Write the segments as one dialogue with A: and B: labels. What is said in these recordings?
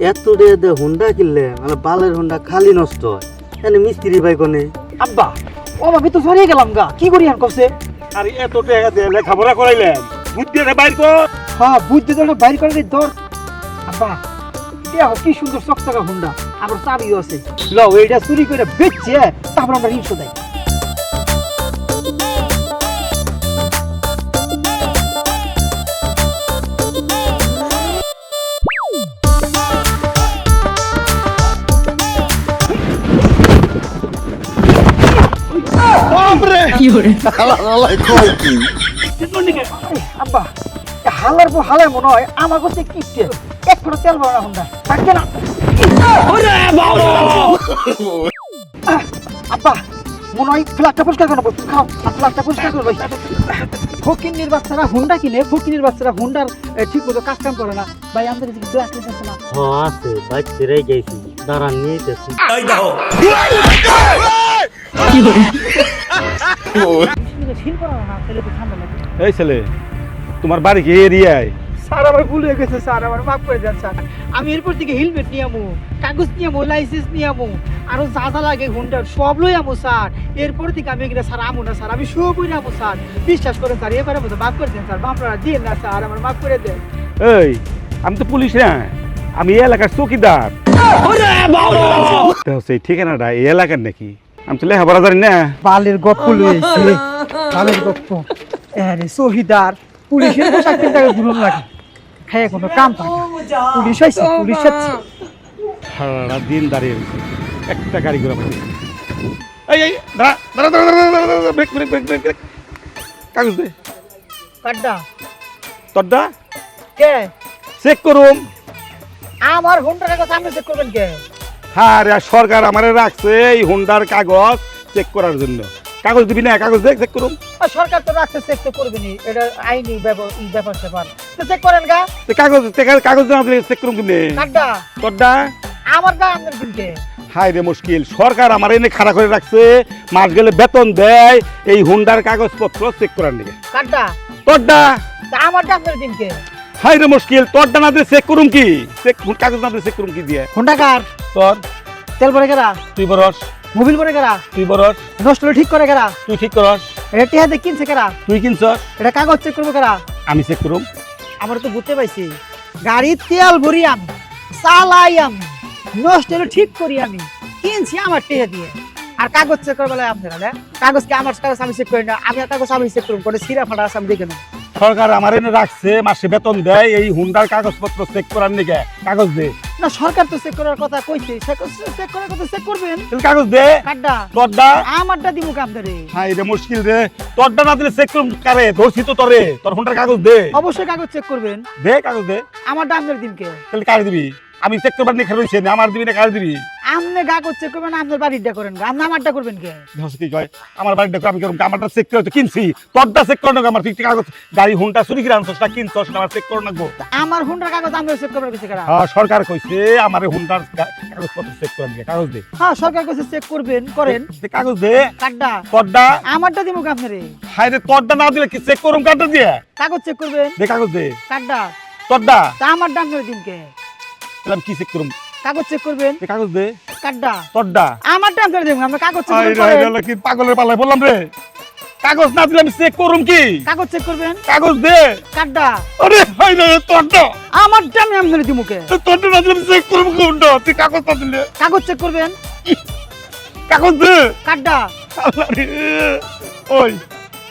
A: এত রে হুন্ডা কিনলে মানে বালের হুন্ডা খালি নষ্ট হয় এনে মিস্ত্রি ভাই কোনে
B: আব্বা ও ভাবি তো সরিয়ে গেলাম গা কি করি আর কইছে
C: আর এত টাকা দিয়ে লেখাপড়া করাইলেন বুদ্ধি বাইর কর।
B: হ্যাঁ বুঝতে তো বাইর করে দিই ধর আব্বা দেখো কি সুন্দর চকচকা হুন্ডা আমার চাবিও আছে লও এইটা চুরি করে বেচছে তারপর আমরা ঋণ শোধাই আব্বা হালার পর হালায় মনে হয় আমার কাছে কিপটে এক ফোঁটা তেল ভরা হুন্ডা থাকবে না আব্বা মনে হয় ফ্ল্যাটটা পরিষ্কার করবো খাও ফ্ল্যাটটা পরিষ্কার করবো ফকিন্নির বাচ্চারা হুন্ডা কিনে ফকিন্নির বাচ্চারা হুন্ডার ঠিক মতো কাজ কাম করে না ভাই আমাদের এদিকে ব্ল্যাক লিস্ট আছে না
A: আছে বাইক ছেড়ে গেছি দাঁড়ান নিয়ে যেতেছি
B: ফিল করা না তাহলে তো ঠান্ডা লাগে
C: এই ছেলে তোমার বাড়ি কি এরিয়ায়?
B: স্যার আমার ভুল হয়ে গেছে স্যার আমার মাফ করে দেন স্যার আমি এরপর থেকে হেলমেট নিয়ে আমু কাগজ নিয়ে আমু লাইসেন্স নিয়ে আমু আরো যা যা লাগে হুন্ডার সব লই আমু স্যার এরপর থেকে আমি এগুলো স্যার আমু না স্যার আমি সব বই আমু স্যার বিশ্বাস করেন স্যার এবারে মতো মাফ করে দেন স্যার আপনারা দিয়ে না স্যার আমার মাফ করে দেন
C: এই আমি তো পুলিশ না, আমি এই এলাকার চৌকিদার। সেই ঠিকানাটা এই এলাকার নাকি? আমি তো লেখাপড়া জানি না।
B: বালের গপ্প লইছে বালের গপ্প আরে শহীদার পুলিশের পোশাক কিনতে ঘুরন লাগে খায় কোনো কাম পায় না। পুলিশ হইছে পুলিশ হচ্ছে
C: সারা দিন দাঁড়িয়ে রয়েছে, একটা গাড়ি ঘোরা পাচ্ছি। এই এই দাঁড়া দাঁড়া দাঁড়া দাঁড়া দাঁড়া দাঁড়া, break break break break break. কাগজ দে
B: কাড্ডা
C: তোরটা
B: কে
C: চেক করুম।
B: আমার হুন্ডার কথা আপনি চেক করবেন কে
C: হ্যাঁ রে, সরকার আমারে রাখছে এই হুন্ডার কাগজ চেক করার জন্য। কাগজ দিবি না? কাগজ দেখ চেক করুম।
B: সরকার তো রাখছে চেক তো করবেনি এটা আইনি ব্যাপার স্যাপার তো চেক করেন গা
C: কাগজ কাগজ না দিলে চেক করুম কেমনে?
B: কাড্ডা
C: তোরটা
B: আমার গা আপনার কিনতে
C: হাই রে মুশকিল, সরকার আমার এনে খাড়া করে রাখছে, মাস গেলে বেতন দেয় এই হুন্ডার কাগজপত্র চেক করার নিকে।
B: কাড্ডা
C: তোরটা
B: আমারটা আপনার কিনতে
C: হাই রে মুশকিল, তোরটা না দিলে চেক করুম কি? চেক কাগজ না দিলে চেক করুম কি দিয়ে?
B: হুন্ডা কার
C: তোর
B: তেল ভরে গেরা
C: তুই বরস,
B: মোবিল ভরে গেরা
C: তুই বরস,
B: নষ্ট হলে ঠিক করে গেরা
C: তুই ঠিক করস,
B: এটা টিহাতে কিনছে কেরা
C: তুই কিনছস,
B: এটা কাগজ চেক করবো কেরা
C: আমি চেক করুম।
B: আমার তো বুঝতে পাইছি গাড়ির তেল ভরি আমি চালাই আমি নষ্ট হলে ঠিক করি আমি কিনছি আমার টিহা দিয়ে আর কাগজ চেক করবো আপনারা কাগজ কি আমার কাগজ আমি চেক করি না আমি কাগজ আমি চেক করবো করে সিরা ফাটা আছে আমি দেখে নেব
C: সরকার আমার এনে রাখছে, মাসে বেতন দেয় এই হুন্ডার কাগজপত্র চেক করার নিকে। কাগজ দে।
B: না সরকার তো চেক করার কথা কইছে চেক করার কথা চেক করবেন
C: তাহলে কাগজ দে।
B: কাড্ডা
C: তোরটা
B: আমারটা দিব কামদারে
C: হাই রে মুশকিল রে, তোরটা না দিলে চেক করুম কারে? ধরছি তো তোরে, তোর হুন্ডার কাগজ দে।
B: অবশ্যই কাগজ চেক করবেন
C: দে কাগজ দে।
B: আমারটা আপনার দিনকে
C: তাহলে কারে দিবি? আমি চেক করবার নিয়ে রয়েছে না, আমার দিবি না কারে দিবি?
B: আপনি কাগজ চেক করবেন আপনার বাড়িটা করেন আপনি আমারটা করবেন কে
C: ধস কি কয় আমার বাড়িটা আমি করুম, আমারটা চেক করে তো কিনছি, তোরটা চেক করো না। আমার ঠিক কাগজ গাড়ি হুন্ডা চুরি করে আনছস না কিনছস না, আমার চেক করো না গো।
B: আমার হুন্ডার কাগজ আমি চেক করবার কিছু করা
C: হ্যাঁ সরকার কইছে আমার হুন্ডার কাগজপত্র চেক করার নিকে। কাগজ দে।
B: হ্যাঁ সরকার কাছে চেক করবেন করেন
C: দে কাগজ দে।
B: কাড্ডা
C: তোরটা
B: আমারটা দিব আপনারে
C: হাই রে, তোরটা না দিলে কি চেক করুম কাটা দিয়ে?
B: কাগজ চেক করবেন
C: দে কাগজ দে।
B: কাড্ডা
C: তোরটা
B: তা আমারটা আপনার দিনকে
C: তাহলে আমি কি চেক করুম?
B: কাগজ চেক করবেন
C: দে কাগজ দে।
B: কাড্ডা
C: তোরটা
B: আমারটা আপনার দিব আমরা কাগজ চেক
C: হাই রে,
B: করবেন
C: হাই রে, কি পাগলের পাল্লায় বললাম রে। কাগজ না দিলে আমি চেক করুম কি?
B: কাগজ চেক করবেন
C: কাগজ দে।
B: কাড্ডা
C: আরে হাই রে, তোরটা
B: আমারটা আমি আপনার দিব কে
C: তোরটা না দিলে আমি চেক করুম কোনটা? তুই কাগজ না দিলে
B: কাগজ চেক করবেন
C: কাগজ দে।
B: কাড্ডা
C: আল্লাহ রে, ওই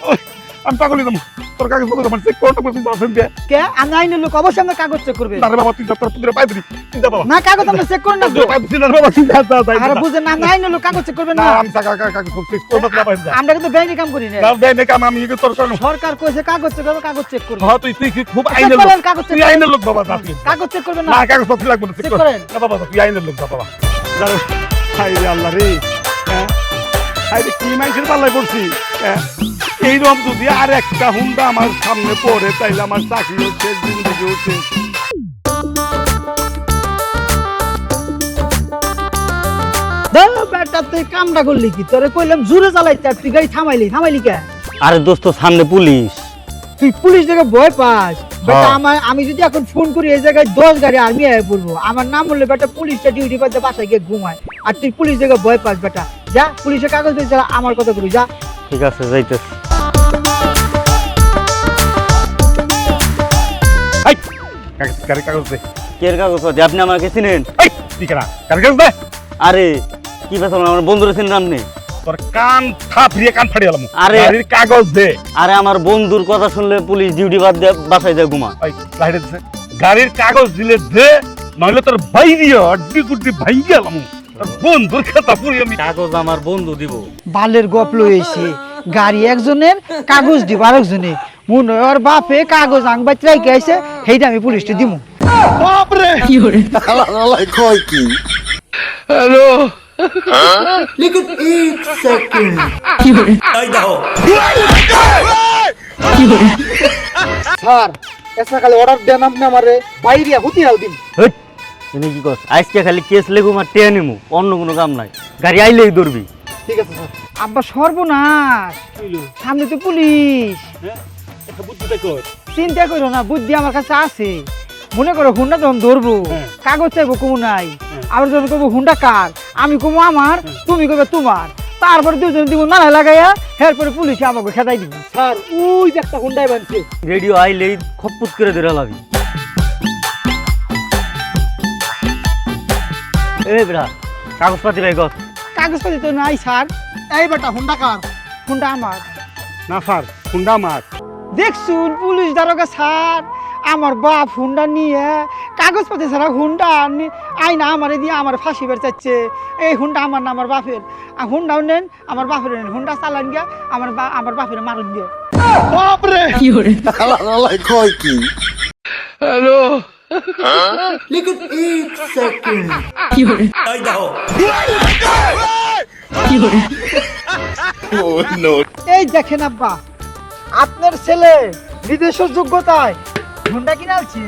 C: ওই আমি পাগলই যাবো, তোর কাগজ পত্র আমার চেক করতে বলছিস বাসেন দে।
B: কে আমি আইনের লোক অবশ্যই আমরা কাগজ চেক করবেন
C: আরে বাবা তুই যত পুত্রে পাই দিবি, তুই যা বাবা।
B: না কাগজ আমরা চেক করেন না তো।
C: পাই দিবি না রে বাবা, তুই যা যা যা।
B: আরে বুঝেন না আমি আইনের লোক কাগজ চেক করবেন
C: না
B: না
C: আমি কাগজ চেক করব না পাই যা।
B: আমরা কিন্তু ব্যাংকে কাম করি না
C: না দেয় না কাম, আমি কি তোর কারণ?
B: সরকার কইছে কাগজ চেক করবে কাগজ চেক করবে
C: হ্যাঁ তুই তুই খুব
B: চেক
C: আইনের
B: করেন,
C: লোক,
B: কাগজ চেক
C: তুই
B: করেন।
C: আইনের লোক বাবা, যা তুই।
B: কাগজ চেক করবেন
C: না
B: না
C: কাগজ পত্র লাগবে না, চেক
B: চেক
C: কর
B: করেন।
C: না বাবা, তুই আইনের লোক যা বাবা। দাঁড়া, হাই রে আল্লাহ রে, হ্যাঁ হাই রে কি মানুষের পাল্লায় পড়ছি। হ্যাঁ এইরকম যদি আর একটা হুন্ডা আমার সামনে পড়ে তাইলে আমার চাকরি হচ্ছে, জিন্দগি হচ্ছে।
B: বেটা তুই কামটা করলি কি তোরে কইলাম জোরে চালাইতে আর তুই গাড়ি থামাইলি কে
A: আরে দোস্ত সামনে পুলিশ।
B: তুই পুলিশ দেখে ভয় পাস বেটা
C: হ্যাঁ।
B: আমি যদি এখন ফোন করি এই জায়গায় 10 গাড়ি আর্মি আয় পড়বো, আমার নাম বললে বেটা পুলিশটা ডিউটি পাচ্ছে বাসায় গিয়ে ঘুমায়, আর তুই পুলিশ জায়গায় ভয় পাস বেটা। যা পুলিশের কাগজ দিয়ে যা, আমার কথা করি যা।
A: ঠিক আছে যাইতেছি।
C: এই গাড়ির কাগজ দে।
A: কের কাগজ আছে? আপনি আমাকে চিনেন?
C: এই দিকেরা গাড়ির কাগজ দে।
A: আরে কি ব্যাপার, আমার বন্ধুরা চিনেন আপনি?
C: তোর কান থাপড়িয়ে কান ফাড়িয়ে গেলাম।
A: আরে
C: গাড়ির কাগজ দে।
A: আরে আমার বন্ধুর কথা শুনলে পুলিশ ডিউটি বাদ দিয়ে বাসায় যায় ঘুমা।
C: ওই লাইটে দিছে। গাড়ির কাগজ দিলে দে, নইলে তোর ভাই দিও আড্ডি কুড্ডি ভাই গেলাম। তোর বন্ধুর কথা পুরি আমি।
A: কাগজ আমার বন্ধু দিব।
B: বালের গপ লইছে, গাড়ি একজনের কাগজ দিব আরেকজনের, মনে হয় ওর বাপে কাগজ আংবাই রাইকে আইছে, সেইটা আমি পুলিশটা দিমু।
C: বাপরে
D: হ্যালো
B: স্যার এসা খালি অর্ডার দেন আপনি আমারে বাইরিয়া হুতিয়াল দিন।
A: হেই, তুমি কি কস? আজকে খালি কেস লেগুম আর টেনে নিমু, অন্য কোনো কাম নাই। গাড়ি আইলেই ধরবি।
B: ঠিক আছে স্যার। আব্বা সর্বনাশ, সামনে তো পুলিশ।
C: একটা বুদ্ধিটা কর।
B: চিন্তা করো না, বুদ্ধি আমার কাছে আছে। মনে করো হুন্ডা যখন ধরবো, কাগজ চাইবো কমু নাই, আবার যখন কবো হুন্ডা কার, আমি কমু আমার, তুমি কবে তোমার, তারপরে দুজন দিব নাড়া লাগাইয়া, এরপরে পুলিশে আমাকে খেদাই দিব। স্যার ওই যে একটা হুন্ডাই বানছে।
A: রেডিও আইলেই খপ্পুত করে ধরে লাবি। এই বেড়া কাগজপাতি ভাই কত?
B: কাগজপাতি তো নাই স্যার। এই বেটা হুন্ডা কার? হুন্ডা আমার।
C: না স্যার, হুন্ডা মার।
B: দেখছুন পুলিশ দারোগা স্যার, আমার বাপ হুন্ডা নিয়ে কাগজপাতি ছাড়া হুন্ডা আইনা আমার দিয়ে আমার ফাঁসি বের চাচ্ছে। এই হুন্ডা আমার না আমার বাপের, হুন্ডাও নেন আমার বাপের, নেন হুন্ডা চালান গিয়া আমার বাপের মারুন গিয়ে।
C: বাপরে
D: হ্যালো
B: এই দেখেন আব্বা, আপনার ছেলে বিদেশের যোগ্যতায় হুন্ডা কিনালছে।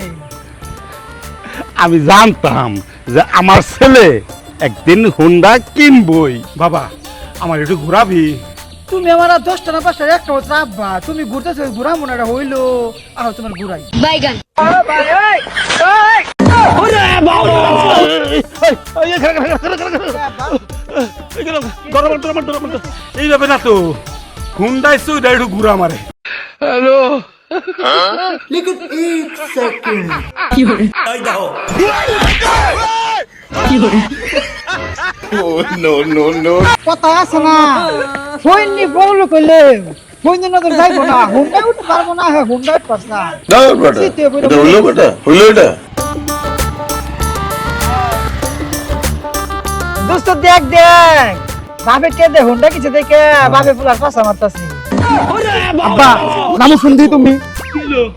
C: আমি জানতাম যে আমার ছেলে একদিন হুন্ডা কিনবই। বাবা আমার একটু ঘোরাবি।
B: তুমি আমার 10টা না 5টা একটা বছর আব্বা, তুমি ঘুরতেছো ঘুরা মনে হইলো, আর তোমার ঘুরাই
E: বাইগান
C: এইভাবে না তো, হুন্ডাই সুইডা একটু ঘুরা মারে।
D: হ্যালো
B: কথা আছে না, ফোননি বউলো কইলে ফোন না তো যাইবো না, হুন্ডা উঠতে পারবো না, হ্যাঁ হুন্ডা উঠতে পারছ না। দোস্ত দেখ দেখ, বাপে কে দে হুন্ডা কিছু দেখে বাপে পুলার পাশা মারতাছি। আব্বা নামো শুনদি তুমি,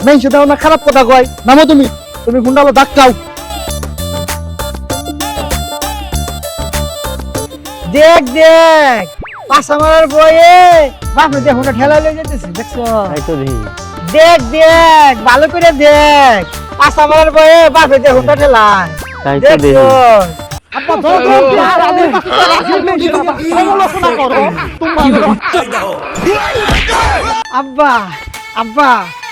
B: নাই সেটা না খারাপ কথা কয়, নামো তুমি, তুমি হুন্ডা ডাক চাও। দেখ দেখ পাশা মারার বয়ে বাপে যে হুন্ডা ঠেলা লয়ে যেতেছে, দেখছো?
A: তাই তো দেখি।
B: দেখ দেখ ভালো করে দেখ, পাশা মারার বয়ে বাপে যে হুন্ডা ঠেলায়,
A: তাই তো দেখি।
B: দেখছো? আব্বা ধর ধর আর আগে সমালোচনা করো আব্বা। আব্বা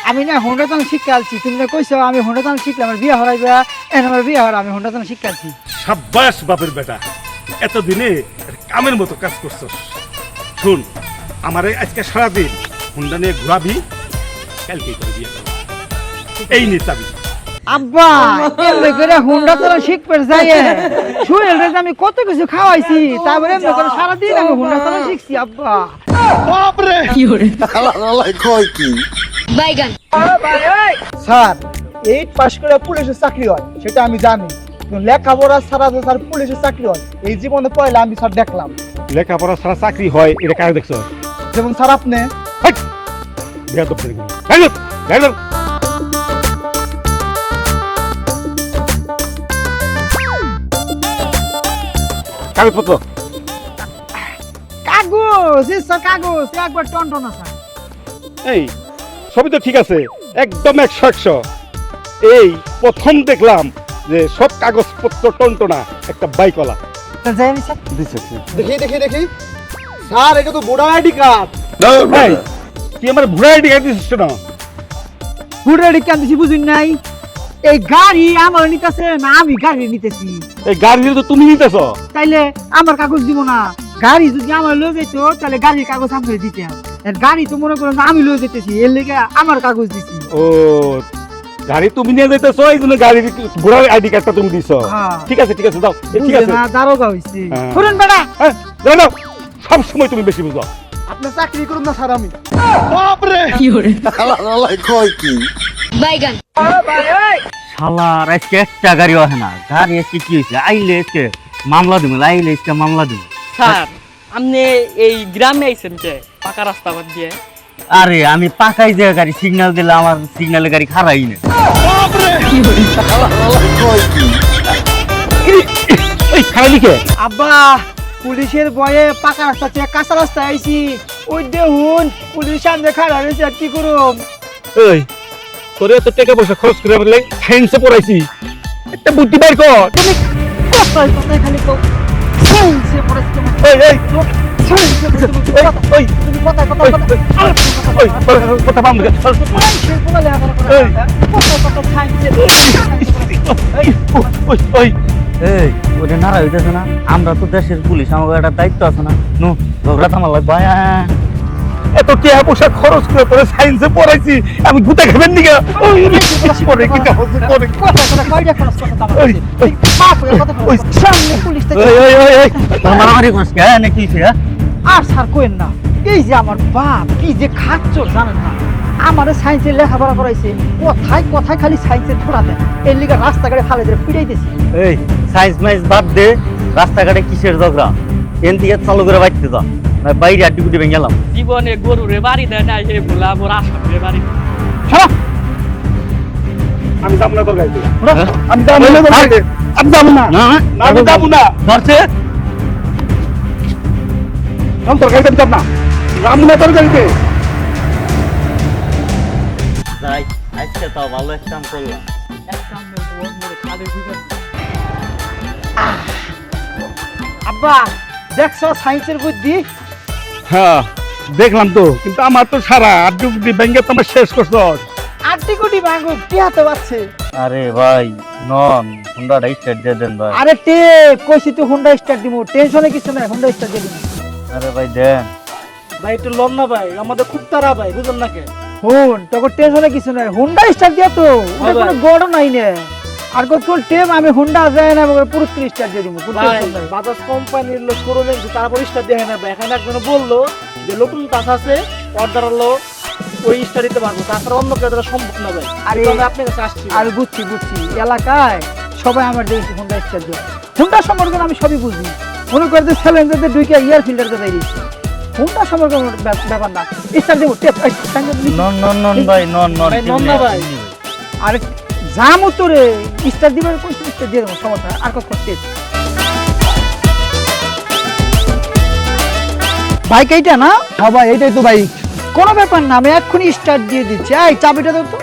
B: আমি না হুন্ডা চালানো শিখালছি, তুমি না কইছো আমি হুন্ডা চালানো শিখলে আমার বিয়ে হরাইবা, এখন আমার বিয়ে হরা, আমি হুন্ডা চালানো শিখালছি।
C: সাব্বাস বাপের বেটা, এতদিনে কামের মতো কাজ করছস। শুন, আমারে আজকে সারাদিন হুন্ডা নিয়ে ঘুরাবি, কালকে করে বিয়ে করবো। এই নে চাবি।
B: আব্বা এমনি করে হুন্ডা চালানো শিখবে যাইয়ে শুয়েল রে আমি কত কিছু খাওয়াইছি, তারপরে এমনি করে সারাদিন আমি হুন্ডা চালানো শিখছি আব্বা।
C: বাপরে
E: বাইগান
B: স্যার 8 পাস করে পুলিশের চাকরি হয় সেটা আমি জানি, লেখাপড়া ছাড়া যে স্যার পুলিশের চাকরি হয় এই জীবনে পয়লা আমি স্যার দেখলাম।
C: লেখাপড়া ছাড়া চাকরি হয় এটা কাজ দেখছো?
B: যেমন স্যার আপনি
C: কাগজপত্র
B: কাগজ, স্যার কাগজ একবার টনটনা স্যার।
C: এই সবই তো ঠিক আছে, একদম 100-100। এই প্রথম দেখলাম যে সব কাগজপত্র টনটনা একটা বাইকওয়ালা।
B: যাই আমি স্যার
A: দেখি
B: দেখি স্যার এটা তো ভোটার আইডি কার্ড।
C: তুই আমার ভোটার আইডি কার্ড দিচ্ছিস না?
B: হুড়াড়ি কান্দিছি বুঝুন নাই এই গাড়ি আমার নিতেছে না আমি গাড়ি নিতেছি
C: এই গাড়ি তো তুমি নিতেছ
B: তাইলে আমার কাগজ দিব না গাড়ি যদি আমার লয়ে যেত তাহলে গাড়ির কাগজ আমি দিতাম আর গাড়ি তো মনে করেন আমি লয়ে যেতেছি এর লেগে আমার কাগজ দিছি
C: ও গাড়ি তুমি নিয়ে যাইতেছ এই জন্য গাড়ির ঘোড়ার আইডি কার্ডটা তুমি দিছ
B: হ্যাঁ।
C: ঠিক আছে দাও ঠিক
B: বুঝে
C: আছে
B: না দারোগা হইছে
C: হ্যাঁ।
B: শুনুন বেটা
C: হ্যাঁ দাও সব সময় তুমি বেশি বুঝো
B: আপনি চাকরি করুন না স্যার আমি
C: বাপরে
E: বাইগান
A: শালার আজকে একটা গাড়ি আসে না গাড়ি আজকে কি হয়েছে আইলে আজকে মামলা দিব আইলে আজকে মামলা দিব
F: স্যার আপনি এই গ্রামে আইছেন কে পাকা রাস্তা বাদ দিয়ে
A: আরে আমি পাকাই যে গাড়ি সিগন্যাল দিলে আমার সিগন্যালে গাড়ি খারাই না
C: এই খারালি কে
B: আব্বা পুলিশের ভয়ে পাকা রাস্তা থেকে কাঁচা রাস্তা আইছি ওই দেখুন পুলিশ সামনে খাড়া রয়েছে আর কি করুম
C: এই তোরে তো টাকা পয়সা খরচ করে বলে সায়েন্সে পড়াইছি একটা বুদ্ধি বাইর কর
B: তুমি কথায় কথায় খালি কও সাইন্সে পড়াইছি তোমার
C: এই এই
B: সাইন্সে পড়াইছি
C: ওই
B: তুমি কথায় কথায়
C: ওই কথা বাম দে
B: সাইন্সে পড়ালে আমার
C: এই।
B: কথায় কথায় সাইন্সে
C: এই ওই ওই
A: এই ওটা নাড়া হইতেছে না আমরা তো দেশের পুলিশ আমাকে একটা দায়িত্ব আছে না নো ঝগড়া থামার লাগবে
C: এত টাকা পয়সা খরচ করে তোরে সায়েন্সে পড়াইছি আমি গুতা খাবেন নিগা ওই পড়ে কি পড়ে
B: কথায় কথায় কয়টা খরচ কথা
C: ওই, ওই,
B: মাফ করে কথা
C: ওই।
B: সামনে পুলিশ থেকে
A: ওই মারামারি করছ কে নাকি হইছে
B: আর স্যার কোয়েন না এই যে আমার বাপ কি যে খাচ্ছ জানেন না আমার সায়েন্সের লেখাপড়া করাইছে কথায় কথায় খালি সায়েন্সের ছোড়া দেয় এর লিগে রাস্তাঘাটে ফালে ধরে ফিরাইতেছি
A: এই সাইন্স মাইন্স বাদ দে রাস্তাঘাটে কিসের ঝগড়া এন থেকে চালু করে বাইতে যা না বাইরে আড্ডি গুটি ভেঙে গেলাম
F: জীবনে গরুরে বাড়ি দেয় না হে বলা মোর আসামে বাড়ি
C: ছাড়া আমি যাব না তোর গাইতে আমি যাব না তোর গাইতে আমি যাব না
A: না
C: আমি যাব না
A: ধরছে
C: আমি তোর গাইতে যাব না যাব না তোর গাইতে
A: যাই আজকে তাও ভালো একটা কাম করলাম
B: আব্বা দেখছো সায়েন্সের বুদ্ধি
C: হ্যাঁ দেখলাম তো কিন্তু আমার তো সারা আড্ডি গুড্ডি ব্যাংকে তো আমার শেষ করছ
B: আটটি কোটি ভাঙো কি হাতে পাচ্ছে
A: আরে ভাই নন হুন্ডাটা স্টার্ট দিয়ে দেন ভাই
B: আরে টে কইছি তো হুন্ডা স্টার্ট দিমু টেনশনে কিছু নাই হুন্ডা স্টার্ট দিয়ে দিমু
A: আরে ভাই দেন
B: ভাই একটু লন না ভাই আমাদের খুব তারা ভাই বুঝুন না কে হুন তোকে টেনশনে কিছু নাই হুন্ডা স্টার্ট দিয়া তো ওটা কোনো গড় নাই নে আর কত টেম আমি হুন্ডা যায় না পুরো স্টার্ট দিয়ে দিমু
G: বাজাজ কোম্পানির লোক শোরুমে তারপর স্টার দেখে নেবে এখানে একজন বললো যে নতুন কাজ আছে অর্ডার হলো ওই স্টার দিতে পারবো তাছাড়া অন্য কেউ দ্বারা সম্ভব না ভাই
B: আরে
G: আমি আপনার কাছে আসছি
B: আমি বুঝছি এলাকায় সবাই আমার দেখছি হুন্ডা স্টার্ট দিয়ে হুন্ডা সম্পর্কে আমি সবই বুঝি মনে করে যে চ্যালেঞ্জারদের দুইটা ইয়ার ফিল্টার করে দিয়েছি হুন্ডা সম্পর্কে আমার ব্যাপার না স্টার্ট দেবো টেপ
A: নন নন নন ভাই নন নন
G: ভাই, নন না ভাই।
B: আর জাম উত্তরে স্টার দিবার কোন স্টার দিয়ে দেবো সমস্যা নাই। আর কত টেপ বাইক এইটা না হ্যাঁ ভাই এইটাই তো বাইক কোনো ব্যাপার না আমি এক্ষুনি স্টার্ট দিয়ে দিচ্ছি এই চাবিটা দাও তো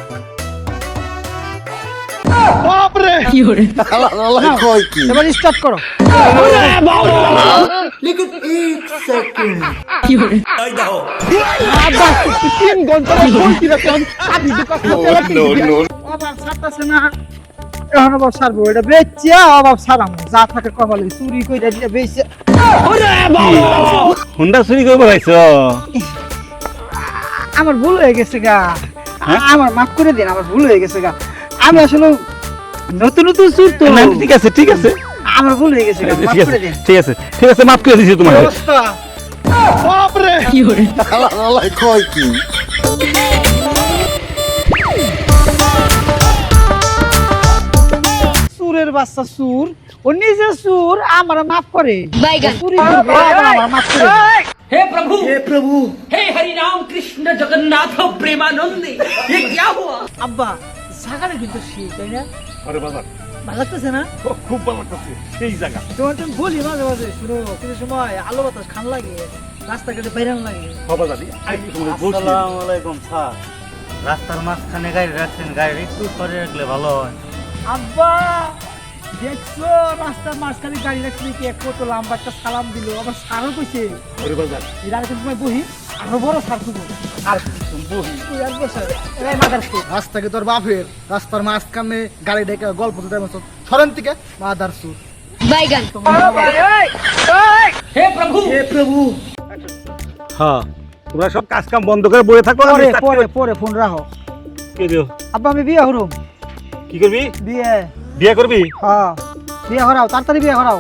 B: এবার স্টার্ট করো এখন আবার সারবো এটা বেচিয়া অভাব সারাম যা থাকে কমালে চুরি করে দিয়ে বেচে
C: হুন্ডা চুরি করবো ভাইছো
B: আমার ভুল হয়ে গেছে গা আমার মাফ করে দিন আমার ভুল হয়ে গেছে গা আমি আসলে নতুন নতুন চুর তো
C: না, ঠিক আছে ঠিক আছে
B: আমার ভুল হয়ে গেছে গা মাফ
C: ঠিক আছে
B: করে দিন
C: ঠিক আছে ঠিক আছে মাফ করে দিছি তোমার
B: অবস্থা সুরের বাচ্চা সুর ও নিজে সুর আমার মাফ করে
E: বাইগান
B: চুরি করবে, আবার আমার মাফ করে দেয়।
F: हे प्रभु हे हरि राम कृष्ण जगन्नाथ प्रेमानंदी ये क्या हुआ
B: আব্বা জায়গাটা কিন্তু সেই তাই না
C: আরে বাজার
B: ভালো লাগতেছে না
C: খুব ভালো লাগছে সেই জায়গা
B: তোমার তুমি বলি মাঝে মাঝে শুনো কিছু সময় আলো বাতাস খান লাগে রাস্তাঘাটে বাইরান লাগে
C: বাবা জানি আই তোমার বলছি
A: আসসালামু আলাইকুম স্যার রাস্তার মাঝখানে গাড়ি রাখছেন গাড়ি একটু সরে রাখলে ভালো হয়
B: আব্বা দেখছো রাস্তার মাঝখানে গাড়ি রাখছি কি এক কত লম্বা একটা সালাম দিল আবার সারও কইছে
C: ওরে বাজার
B: এর আগে সময় বহি আরো বড় সার খুব
C: আর
G: বহি
B: তুই আর বসে এই মাদার সুর
G: রাস্তাকে তোর বাপের রাস্তার মাঝখানে গাড়ি ডেকে গল্প তো দেয় সরেন থেকে মাদার সুর
E: বাইগান
F: हे प्रभु
G: হে প্রভু
C: হ্যাঁ তোমরা সব কাজ কাম বন্ধ করে বসে থাকো
B: পরে পরে পরে ফোন রাখো
C: কি দিও
B: আব্বা আমি বিয়ে হরুম
C: কি করবি
B: বিয়ে
C: বিয়ে করবি
B: হ্যাঁ বিয়ে করাও তাড়াতাড়ি বিয়ে করাও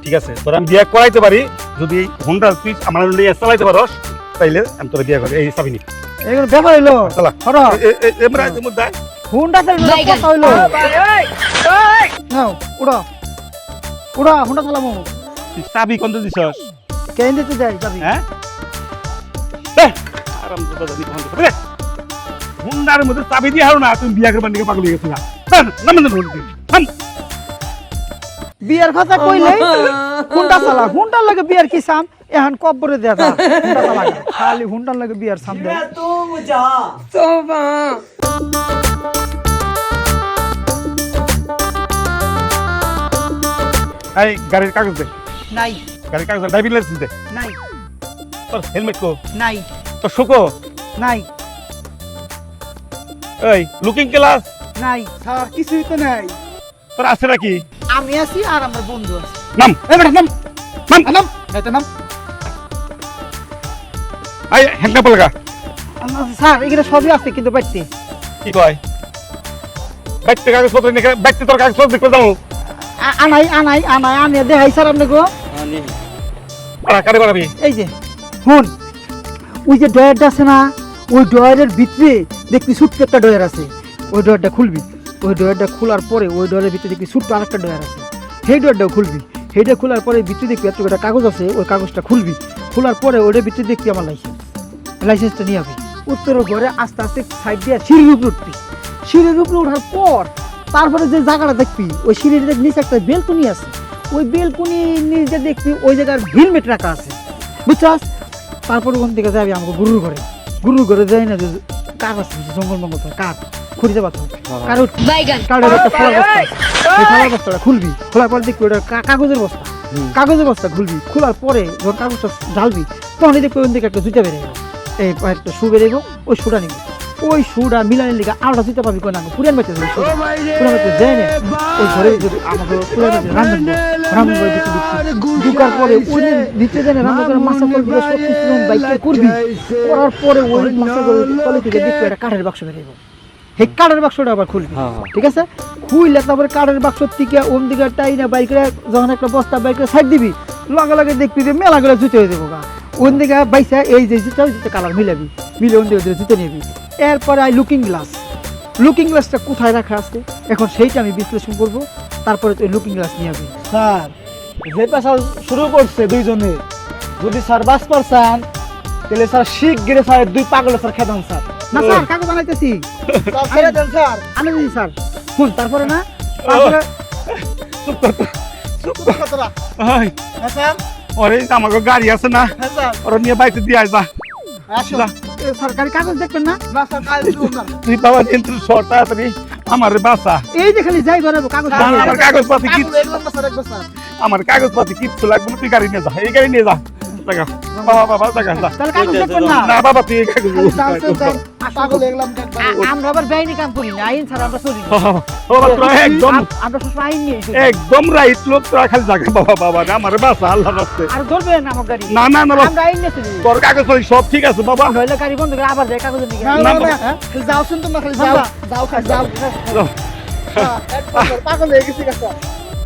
C: ঠিক আছে তোর আমি বিয়ে করাইতে পারি যদি হুন্ডা তুই আমার নিয়ে চালাইতে পারস তাইলে আমি তোর বিয়ে করি এই চাবি নি
B: এগুলো ব্যাপার হইলো
C: চালা
B: করো
C: এমরা তুমি দাই
B: হুন্ডা চালানো
E: বাইগান।
B: কথা হইলো নাও উড়ো উড়ো হুন্ডা চালামু
C: চাবি কোন দিছস
B: কেন দিতে যাই যাবি
C: হ্যাঁ আরাম তো দাদি কোন দিছস হুন্ডার মধ্যে চাবি দিয়ে হারো না তুমি বিয়ে করবার নিকে পাগল হয়ে গেছিস নাম নাম
B: বিয়ের কথা কইলে হুন্ডা চালা হুন্ডার লাগে বিয়ের কি সাম এখন কব্বরে দেয়া যা হুন্ডা চালা খালি হুন্ডার লাগে বিয়ের সাম দে
C: এই গাড়ির কাগজ দে
B: নাই
C: গাড়ির কাগজ ড্রাইভিং লাইসেন্স দে
B: নাই
C: তোর হেলমেট কো
B: নাই
C: তোর শুকো
B: নাই
C: এই লুকিং গ্লাস
B: নাই
G: স্যার কিছুই তো নাই
C: তোর আছে নাকি
B: আমি আছি আর আমার বন্ধু আছে
C: নাম এই বেটা নাম নাম
G: নাম এটা নাম
C: এই হ্যান্ডা পলগা
B: স্যার এখানে সবই আছে কিন্তু বাইতে
C: কি কয় বাইতে কাগজপত্র নিয়ে বাইতে তোর কাগজপত্র দেখতে যাও
B: আনাই আনাই আনাই আনে দেখাই স্যার আপনি গো
C: পাড়া কারে বাড়াবি
B: এই যে হুন ওই যে ডয়ারটা আছে না ওই ডয়ারের ভিতরে দেখবি ছোট্ট একটা ডয়ার আছে ওই ডয়ারটা খুলবি ওই ডয়ারটা খোলার পরে ওই ডয়ারের ভিতরে দেখবি ছোট্ট আরেকটা ডয়ার আছে সেই ডয়ারটাও খুলবি সেইটা খোলার পরে ভিতরে দেখবি এত একটা কাগজ আছে ওই কাগজটা খুলবি খোলার পরে ওইটার ভিতরে দেখবি আমার লাইসেন্সটা নিয়ে যাবি উত্তরের ঘরে আস্তে আস্তে সাইড দিয়ে সিঁড়ির উপরে উঠবি সিঁড়ির উপরে ওঠার পর তারপরে যে জায়গাটা দেখবি ওই সিঁড়ির নিচে একটা বেলকুনি আছে ওই বেলকুনি নিচে দেখবি ওই জায়গার হেলমেট রাখা আছে বুঝছাস তারপর ওখান থেকে যাবি আমাকে গুরুর ঘরে যাই না যে কার আছে জঙ্গল মঙ্গল কার খুঁজে পাবো কার
E: বাইগান
B: কার্ডের একটা খোলা বস্তা সেই খোলা বস্তাটা খুলবি খোলার পরে দেখবি ওটা কাগজের বস্তা খুলবি খোলার পরে যখন কাগজটা ঢালবি তখনই দেখবি ওখান থেকে একটা জুতা বেরিয়ে গেল এই একটা শু বেরিয়ে ওই শুটা নিবি ওই শুটা মিলানের লিগে আলাদা জুতা পাবি কোন পুরান বেঁচে যাবে পুরান বেঁচে যায় না ওই ঘরে যদি আমাকে পুরান বেঁচে রান্না করে ঢুকার পরে ওই ভিতরে যায় না রান্না করে মাছা করবি সব কিছু বাইকে করবি করার পরে ওই মাছা করে তলে থেকে দেখবি একটা কাঠের বাক্স বেরিয়ে গেল সেই কাঠের বাক্সটা আবার খুলবি ঠিক আছে খুললে তারপরে কাঠের বাক্স থেকে ওম দিকে টাইনা বাইকে যখন একটা বস্তা বাইকে সাইড দিবি লগে লগে দেখবি যে মেলা করে জুতে হয়ে যাবো গা ওন দিকে বাইসা এই যে জুতা কালার মিলাবি মিলে ওন দিকে জুতে নিবি এরপরে লুকিং গ্লাসটা কোথায় রাখা আছে এখন সেইটা আমি বিশ্লেষণ করবো তারপরে তুই লুকিং গ্লাস নিয়ে যাবি
G: স্যার যে পেশা শুরু করছে দুইজনে যদি স্যার বাস পারছেন তাহলে স্যার শিগগিরে স্যার দুই পাগল স্যার খেদান স্যার
B: না স্যার কাগজ বানাইতেছি
G: স্যার ছেড়ে দেন স্যার
B: আনে দিছি স্যার শুন তারপরে না তারপরে
G: কতটা
C: এই
G: হ্যাঁ স্যার
C: ওরে আমাকে গাড়ি আছে না
G: হ্যাঁ স্যার
C: ওরা নিয়ে বাইতে দিয়ে আয় যা
G: আসো
C: যা।
B: সরকারি কাগজ দেখবেন না
G: না স্যার কাল দিও না
C: তুই বাবা কিন্তু শর্ট তাড়াতাড়ি আমার বাসা
B: এই যে খালি যাই বানাবো কাগজ
C: আমার কাগজপাতি কি
G: পাগল এগুলো না স্যার একবার স্যার
C: আমার কাগজপাতি কিচ্ছু লাগবে না তুই গাড়ি নিয়ে যা এই গাড়ি নিয়ে যা জায়গা বাবা জায়গা যা
B: তাহলে কাগজ দেখবেন না
C: না বাবা তুই এই কাগজ
G: পাগল এগুলো একবার
B: আমরা আবার বেআইনি কাম করি না আইন ছাড়া আমরা চলি না।
C: বাবা তোরা একদম
B: আমরা সবসময় আইন নিয়ে এসে
C: একদম রাইট লোক তোরা খালি জায়গা বাবা আমার বাসা আল্লাহ রাস্তে
B: আর ধরবেন আমার গাড়ি
C: না না না বাবা,
B: আমরা আইন নিয়ে চলি
C: তোর কাগজপাতি সব ঠিক আছে বাবা
B: নইলে গাড়ি বন্ধ করে আবার যাই কাগজের দিকে
G: না
C: না,
G: না
C: বাবা।
G: না যাও শুন তোমরা খালি যাও যাও খালি যাও
C: যাও।
G: পাগল হয়ে গেছি স্যার